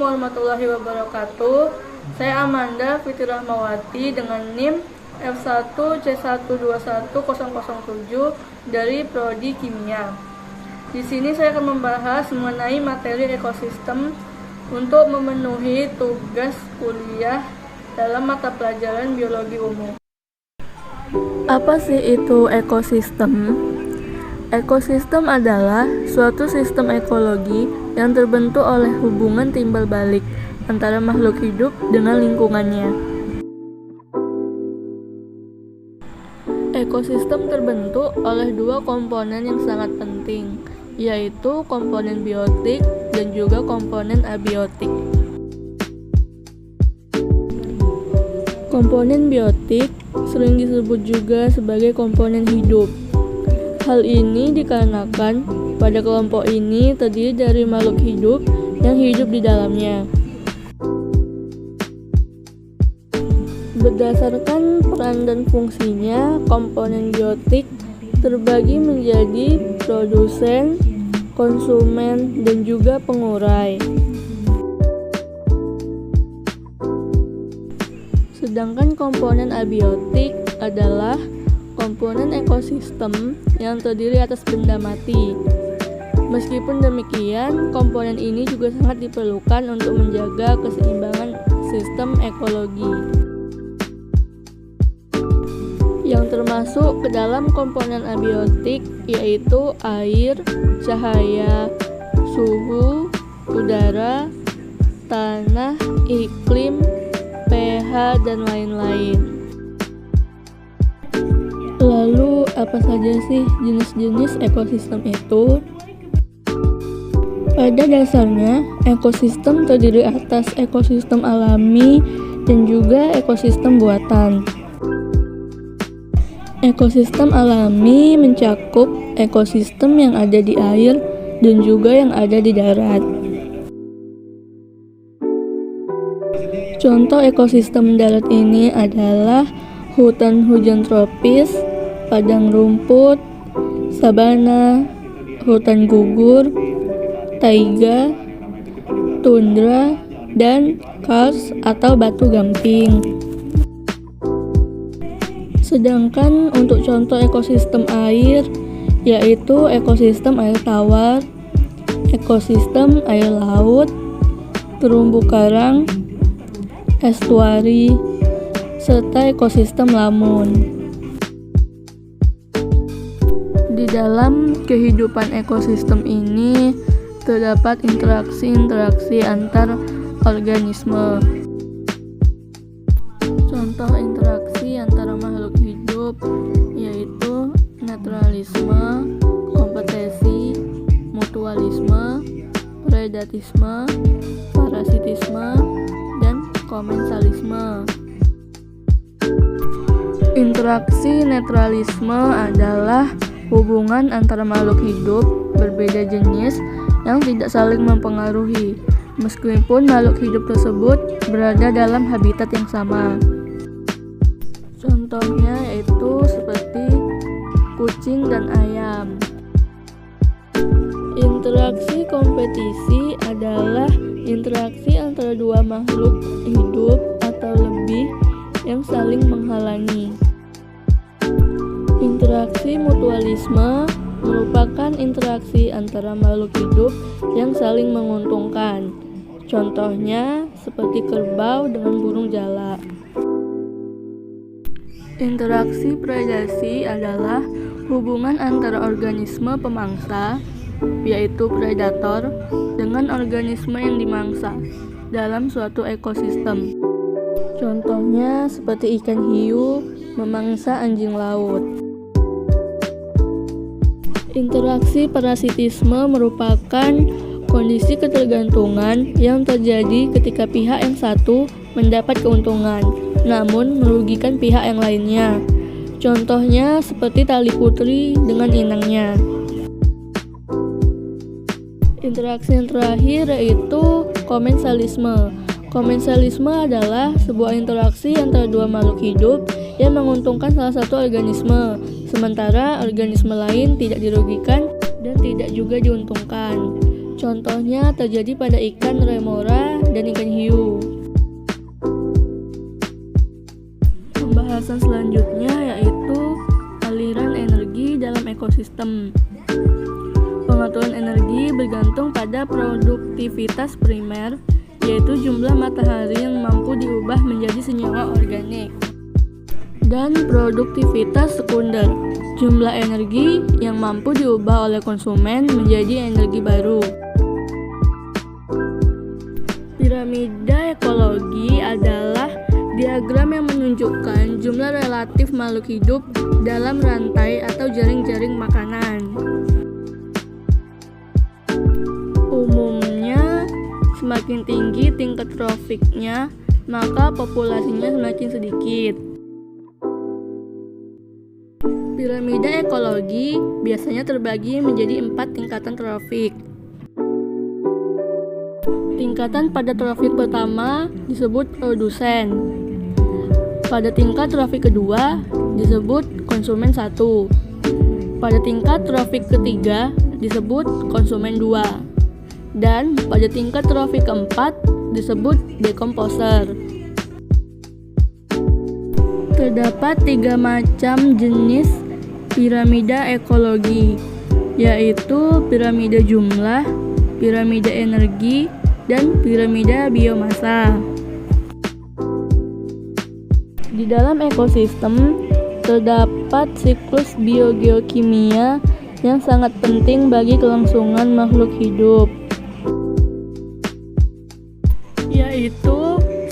warahmatullahi wabarakatuh. Saya Amanda Fitri Rahmawati dengan NIM F1C121007 dari Prodi Kimia. Di sini saya akan membahas mengenai materi ekosistem untuk memenuhi tugas kuliah dalam mata pelajaran biologi umum. Apa sih itu ekosistem? Ekosistem adalah suatu sistem ekologi yang terbentuk oleh hubungan timbal balik antara makhluk hidup dengan lingkungannya. Ekosistem terbentuk oleh dua komponen yang sangat penting, yaitu komponen biotik dan juga komponen abiotik. Komponen biotik sering disebut juga sebagai komponen hidup. Hal ini dikarenakan pada kelompok ini terdiri dari makhluk hidup yang hidup di dalamnya. Berdasarkan peran dan fungsinya, komponen biotik terbagi menjadi produsen, konsumen, dan juga pengurai. Sedangkan komponen abiotik adalah komponen ekosistem yang terdiri atas benda mati. Meskipun demikian, komponen ini juga sangat diperlukan untuk menjaga keseimbangan sistem ekologi. Yang termasuk ke dalam komponen abiotik yaitu air, cahaya, suhu, udara, tanah, iklim, pH, dan lain-lain. Lalu, apa saja sih jenis-jenis ekosistem itu? Pada dasarnya, ekosistem terdiri atas ekosistem alami dan juga ekosistem buatan. Ekosistem alami mencakup ekosistem yang ada di air dan juga yang ada di darat. Contoh ekosistem darat ini adalah hutan hujan tropis, padang rumput, sabana, hutan gugur, taiga, tundra, dan karst atau batu gamping. Sedangkan untuk contoh ekosistem air, yaitu ekosistem air tawar, ekosistem air laut, terumbu karang, estuari, serta ekosistem lamun. Di dalam kehidupan ekosistem ini terdapat interaksi-interaksi antar organisme. Contoh interaksi antara makhluk hidup yaitu naturalisme, kompetisi, mutualisme, predatisme, parasitisme, dan komensalisme. Interaksi naturalisme adalah hubungan antara makhluk hidup berbeda jenis yang tidak saling mempengaruhi, meskipun makhluk hidup tersebut berada dalam habitat yang sama. Contohnya yaitu seperti kucing dan ayam. Interaksi kompetisi adalah interaksi antara dua makhluk hidup atau lebih yang saling menghalangi. Interaksi mutualisme merupakan interaksi antara makhluk hidup yang saling menguntungkan. Contohnya seperti kerbau dengan burung jalak. Interaksi predasi adalah hubungan antara organisme pemangsa, yaitu predator, dengan organisme yang dimangsa dalam suatu ekosistem. Contohnya seperti ikan hiu memangsa anjing laut. Interaksi parasitisme merupakan kondisi ketergantungan yang terjadi ketika pihak yang satu mendapat keuntungan, namun merugikan pihak yang lainnya. Contohnya seperti tali putri dengan inangnya. Interaksi yang terakhir yaitu komensalisme. Komensalisme adalah sebuah interaksi antara dua makhluk hidup yang menguntungkan salah satu organisme, sementara organisme lain tidak dirugikan dan tidak juga diuntungkan. Contohnya terjadi pada ikan remora dan ikan hiu. Pembahasan selanjutnya yaitu aliran energi dalam ekosistem. Pengaturan energi bergantung pada produktivitas primer, yaitu jumlah matahari yang mampu diubah menjadi senyawa organik, dan produktivitas sekunder, jumlah energi yang mampu diubah oleh konsumen menjadi energi baru. Piramida ekologi adalah diagram yang menunjukkan jumlah relatif makhluk hidup dalam rantai atau jaring-jaring makanan. Umumnya, semakin tinggi tingkat trofiknya, maka populasinya semakin sedikit. Piramida ekologi biasanya terbagi menjadi 4 tingkatan trofik. Tingkatan pada trofik pertama disebut produsen. Pada tingkat trofik kedua disebut konsumen 1. Pada tingkat trofik ketiga disebut konsumen 2. Dan pada tingkat trofik keempat disebut dekomposer. Terdapat 3 macam jenis piramida ekologi, yaitu piramida jumlah, piramida energi, dan piramida biomasa. Di dalam ekosistem terdapat siklus biogeokimia yang sangat penting bagi kelangsungan makhluk hidup, yaitu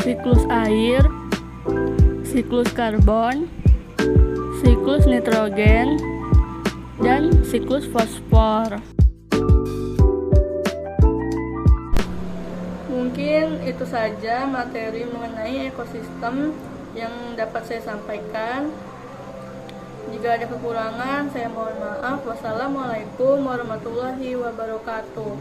siklus air, siklus karbon, siklus nitrogen, dan siklus fosfor. Mungkin itu saja materi mengenai ekosistem yang dapat saya sampaikan. Jika ada kekurangan, saya mohon maaf. Wassalamualaikum warahmatullahi wabarakatuh.